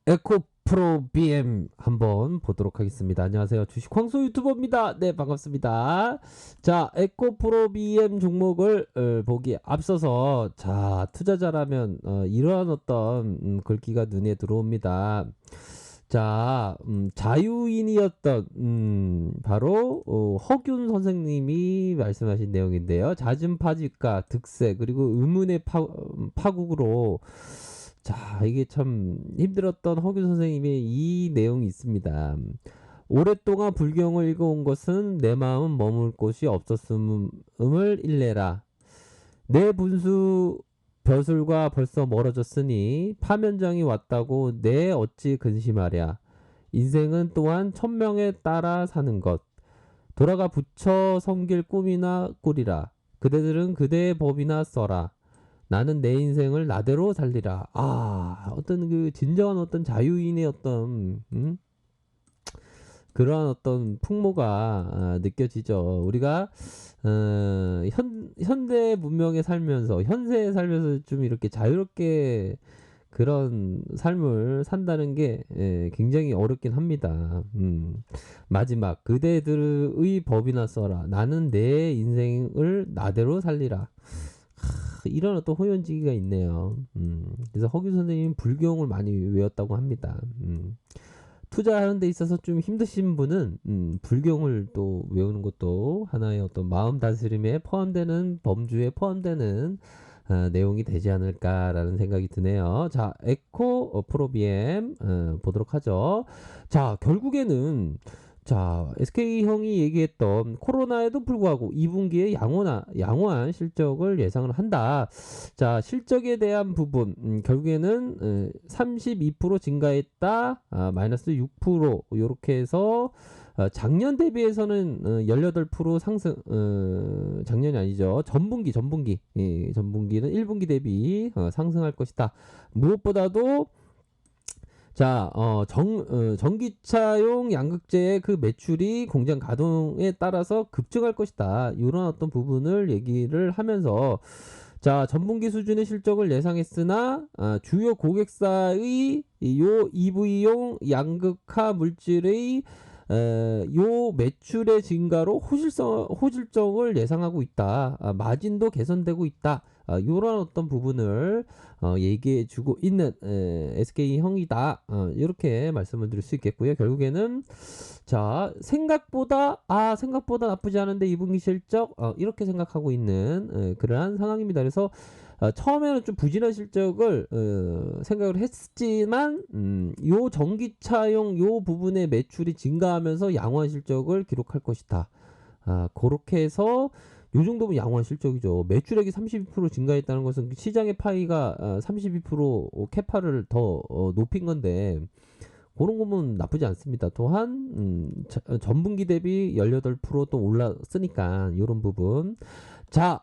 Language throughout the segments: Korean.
에코프로 BM 한번 보도록 하겠습니다. 안녕하세요. 주식 황소 유튜버입니다. 네, 반갑습니다. 자, 에코프로 BM 종목을 보기에 앞서서 자, 투자자라면 이러한 어떤 글귀가 눈에 들어옵니다. 자, 자유인이었던 바로 허균 선생님이 말씀하신 내용인데요. 잦은 파직과 득세 그리고 의문의 파국으로 자, 이게 참 힘들었던 허균 선생님의 이 내용이 있습니다. 오랫동안 불경을 읽어온 것은 내 마음은 머물 곳이 없었음을 일래라. 내 분수 벼슬과 벌써 멀어졌으니 파면장이 왔다고 내 어찌 근심하랴. 인생은 또한 천명에 따라 사는 것. 돌아가 붙여 섬길 꿈이나 꾸리라. 그대들은 그대의 법이나 써라. 나는 내 인생을 나대로 살리라. 아, 어떤 그 진정한 어떤 자유인의 어떤 그러한 어떤 풍모가 느껴지죠. 우리가 현대 문명에 살면서 현세에 살면서 좀 이렇게 자유롭게 그런 삶을 산다는 게 굉장히 어렵긴 합니다. 마지막 그대들의 법이나 써라. 나는 내 인생을 나대로 살리라. 이런 어떤 호연지기가 있네요. 그래서 허균 선생님은 불경을 많이 외웠다고 합니다. 투자하는 데 있어서 좀 힘드신 분은 불경을 또 외우는 것도 하나의 어떤 마음 다스림에 포함되는 범주에 포함되는 내용이 되지 않을까라는 생각이 드네요. 자, 에코 프로비엠 보도록 하죠. 자, 결국에는 자, SK형이 얘기했던 코로나에도 불구하고 2분기에 양호한 실적을 예상을 한다. 자, 실적에 대한 부분 결국에는 32% 증가했다. 마이너스 6% 이렇게 해서 작년 대비해서는 18% 상승 작년이 아니죠. 전분기 예, 전분기는 1분기 대비 상승할 것이다. 무엇보다도 자, 전기차용 양극재의 그 매출이 공장 가동에 따라서 급증할 것이다. 이런 어떤 부분을 얘기를 하면서 자, 전분기 수준의 실적을 예상했으나 주요 고객사의 요 EV용 양극화 물질의 요 매출의 증가로 호실적을 예상하고 있다. 마진도 개선되고 있다. 이런 어떤 부분을 얘기해주고 있는 SK 형이다. 이렇게 말씀을 드릴 수 있겠고요. 결국에는 자 생각보다 나쁘지 않은데 2분기 실적 이렇게 생각하고 있는 그러한 상황입니다. 그래서 처음에는 좀 부진한 실적을 생각을 했지만 요 전기차용 요 부분의 매출이 증가하면서 양호한 실적을 기록할 것이다. 그렇게 해서 요 정도면 양호한 실적이죠. 매출액이 32% 증가했다는 것은 시장의 파이가 32% 캐파를 더 높인 건데 그런 거면 나쁘지 않습니다. 또한 전분기 대비 18%또 올랐으니까 이런 부분. 자,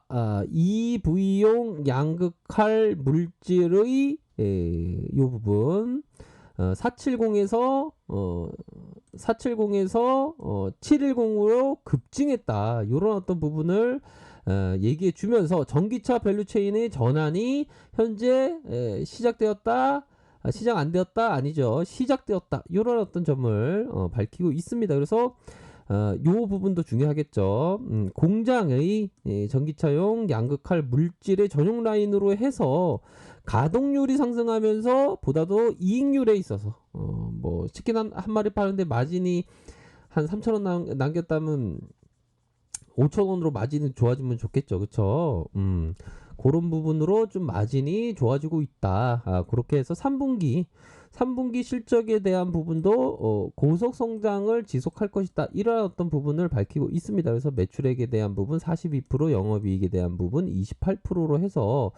EV용 양극할 물질의 이 부분 470에서 710으로 급증했다. 이런 어떤 부분을 얘기해 주면서 전기차 밸류체인의 전환이 현재 시작되었다. 시작 안 되었다 아니죠. 시작되었다. 이런 어떤 점을 밝히고 있습니다. 그래서 요 부분도 중요하겠죠. 공장의 전기차용 양극할 물질의 전용 라인으로 해서 가동률이 상승하면서 보다도 이익률에 있어서 뭐 치킨 한 마리 파는데 마진이 한 3,000원 남겼다면 5,000원으로 마진이 좋아지면 좋겠죠. 그쵸? 그런 부분으로 좀 마진이 좋아지고 있다. 그렇게 해서 3분기 실적에 대한 부분도 고속 성장을 지속할 것이다. 이러한 어떤 부분을 밝히고 있습니다. 그래서 매출액에 대한 부분 42%, 영업이익에 대한 부분 28%로 해서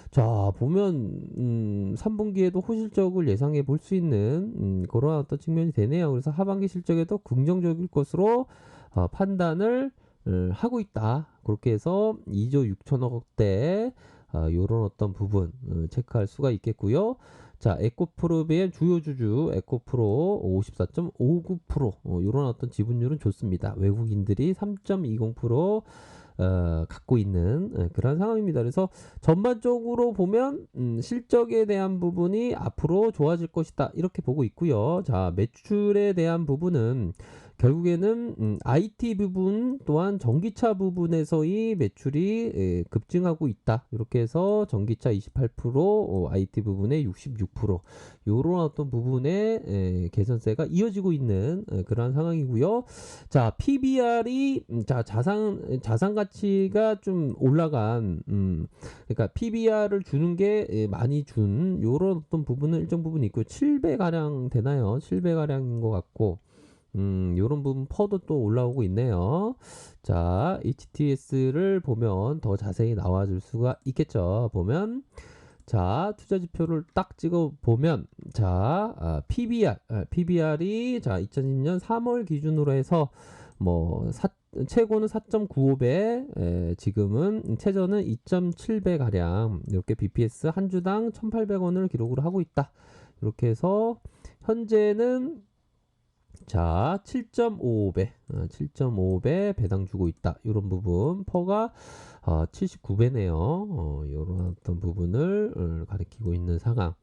자 보면 3분기에도 호실적을 예상해 볼 수 있는 그런 어떤 측면이 되네요. 그래서 하반기 실적에도 긍정적일 것으로 판단을 하고 있다. 그렇게 해서 2조 6천억 원대 요런 어떤 부분 체크할 수가 있겠고요. 자, 에코프로의 주요 주주 에코프로 54.59% 요런 어떤 지분율은 좋습니다. 외국인들이 3.20% 갖고 있는 그런 상황입니다. 그래서 전반적으로 보면 실적에 대한 부분이 앞으로 좋아질 것이다 이렇게 보고 있고요. 자, 매출에 대한 부분은 결국에는 IT 부분 또한 전기차 부분에서의 매출이 급증하고 있다. 이렇게 해서 전기차 28%, IT 부분에 66%, 요런 어떤 부분의 개선세가 이어지고 있는 그러한 상황이고요. 자, PBR이 자, 자산 가치가 좀 올라간 그러니까 PBR을 주는 게 많이 준 요런 어떤 부분은 일정 부분 있고 7배 가량 되나요? 7배 가량인 것 같고 요런 부분 퍼도 또 올라오고 있네요. 자, HTS를 보면 더 자세히 나와줄 수가 있겠죠. 보면 자, 투자 지표를 딱 찍어 보면 자, PBR이 자, 2020년 3월 기준으로 해서 뭐 최고는 4.95배, 지금은 최저는 2.7배 가량 이렇게 BPS 한 주당 1,800원을 기록을 하고 있다. 이렇게 해서 현재는 자, 7.55배, 7.5배 배당 주고 있다. 이런 부분 퍼가 79배네요. 이런 어떤 부분을 가리키고 있는 상황.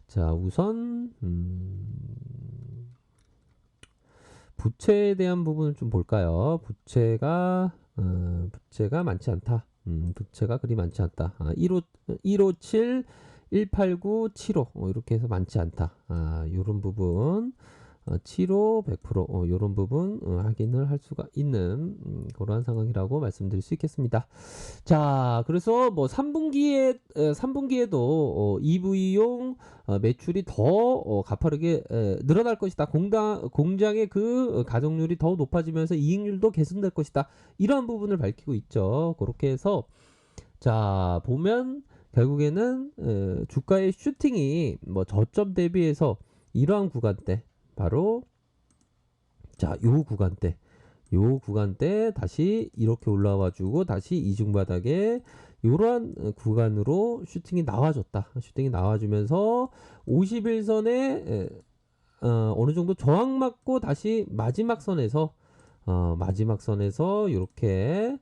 자, 우선 부채에 대한 부분을 좀 볼까요? 부채가 많지 않다. 부채가 그리 많지 않다. 157, 189, 75 이렇게 해서 많지 않다. 이런 부분 7호 100% 이런 부분 확인을 할 수가 있는 그러한 상황이라고 말씀드릴 수 있겠습니다. 자, 그래서 뭐 3분기에도 EV용 매출이 더 가파르게 늘어날 것이다. 공장의 그 가동률이 더 높아지면서 이익률도 개선될 것이다. 이러한 부분을 밝히고 있죠. 그렇게 해서 자, 보면 결국에는 주가의 슈팅이 뭐 저점 대비해서 이러한 구간대 바로 자, 요 구간대 다시 이렇게 올라와 주고 다시 이중바닥에 이러한 구간으로 슈팅이 나와줬다. 슈팅이 나와주면서 51선에 어느 정도 저항 맞고 다시 마지막 선에서 이렇게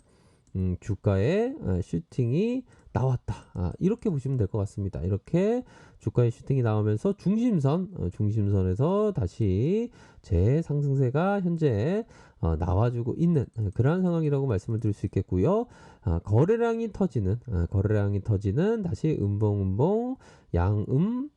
주가의 슈팅이 나왔다. 이렇게 보시면 될 것 같습니다. 이렇게 주가의 슈팅이 나오면서 중심선에서 다시 재상승세가 현재 나와주고 있는 그러한 상황이라고 말씀을 드릴 수 있겠고요. 거래량이 터지는 다시 음봉 양음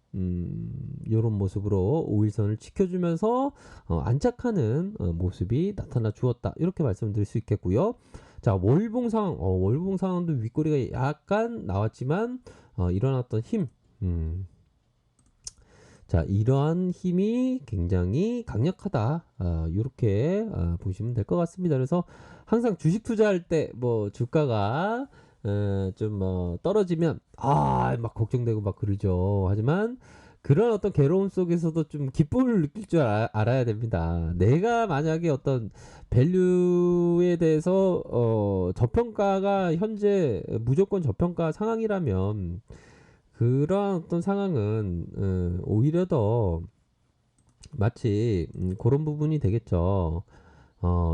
이런 모습으로 5일선을 지켜주면서 안착하는 모습이 나타나 주었다. 이렇게 말씀드릴 수 있겠고요. 자, 월봉 상황도 윗꼬리가 약간 나왔지만 일어났던 힘, 자, 이러한 힘이 굉장히 강력하다. 이렇게 보시면 될 것 같습니다. 그래서 항상 주식 투자할 때 뭐 주가가 좀 뭐 떨어지면 막 걱정되고 막 그러죠. 하지만 그런 어떤 괴로움 속에서도 좀 기쁨을 느낄 줄 알아야 됩니다. 내가 만약에 어떤 밸류에 대해서 저평가가 현재 무조건 저평가 상황이라면 그런 어떤 상황은 오히려 더 마치 그런 부분이 되겠죠.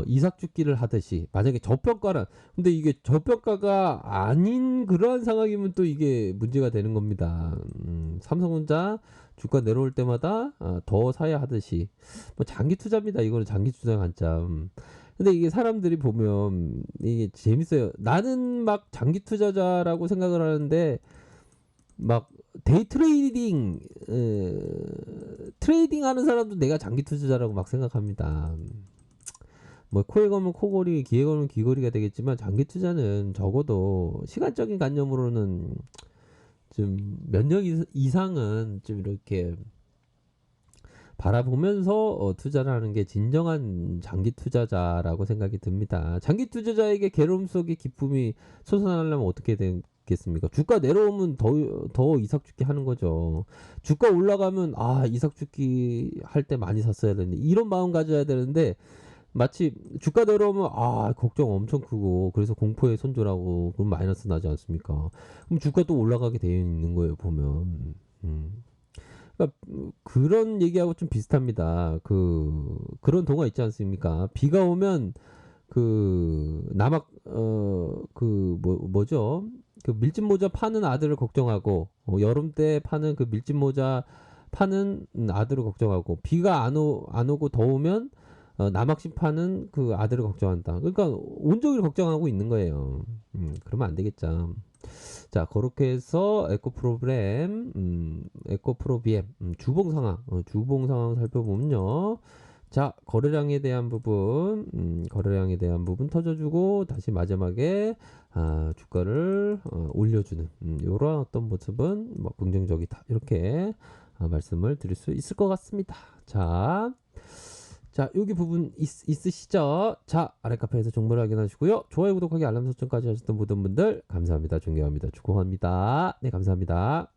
이삭죽기를 하듯이 만약에 저평가란 근데 이게 저평가가 아닌 그러한 상황이면 또 이게 문제가 되는 겁니다. 삼성전자 주가 내려올 때마다 더 사야 하듯이 뭐 장기 투자입니다. 이거는 장기 투자 관점. 근데 이게 사람들이 보면 이게 재밌어요. 나는 막 장기 투자자라고 생각을 하는데 막 데이 트레이딩 하는 사람도 내가 장기 투자자라고 막 생각합니다. 뭐 코에 걸면 코걸이, 귀에 걸면 귀걸이가 되겠지만 장기 투자는 적어도 시간적인 관념으로는 좀 몇 년 이상은 좀 이렇게 바라보면서 투자를 하는 게 진정한 장기 투자자라고 생각이 듭니다. 장기 투자자에게 괴로움 속에 기쁨이 솟아나려면 어떻게 되겠습니까? 주가 내려오면 더 이삭 죽기 하는 거죠. 주가 올라가면 이삭 죽기 할 때 많이 샀어야 되는데 이런 마음 가져야 되는데 마치 주가 내려오면 걱정 엄청 크고 그래서 공포에 손절하고 그럼 마이너스 나지 않습니까? 그럼 주가 또 올라가게 되어 있는 거예요 보면. 그러니까 그런 얘기하고 좀 비슷합니다. 그런 동화 있지 않습니까? 비가 오면 그 남학 뭐죠? 그 밀짚 모자 파는 아들을 걱정하고 여름 때 파는 그 밀짚 모자 파는 아들을 걱정하고 비가 안 오고 더우면 남학식 파는 그 아들을 걱정한다. 그러니까 온종일 걱정하고 있는 거예요. 그러면 안 되겠죠. 자, 그렇게 해서 에코프로비엠 주봉 상황, 주봉 상황 살펴보면요. 자, 거래량에 대한 부분 터져주고 다시 마지막에 주가를 올려주는 이런 어떤 모습은 뭐 긍정적이다. 이렇게 말씀을 드릴 수 있을 것 같습니다. 자, 여기 부분 있으시죠? 자, 아래 카페에서 정보를 확인하시고요. 좋아요, 구독하기, 알람 설정까지 하셨던 모든 분들 감사합니다. 존경합니다. 축복합니다. 네, 감사합니다.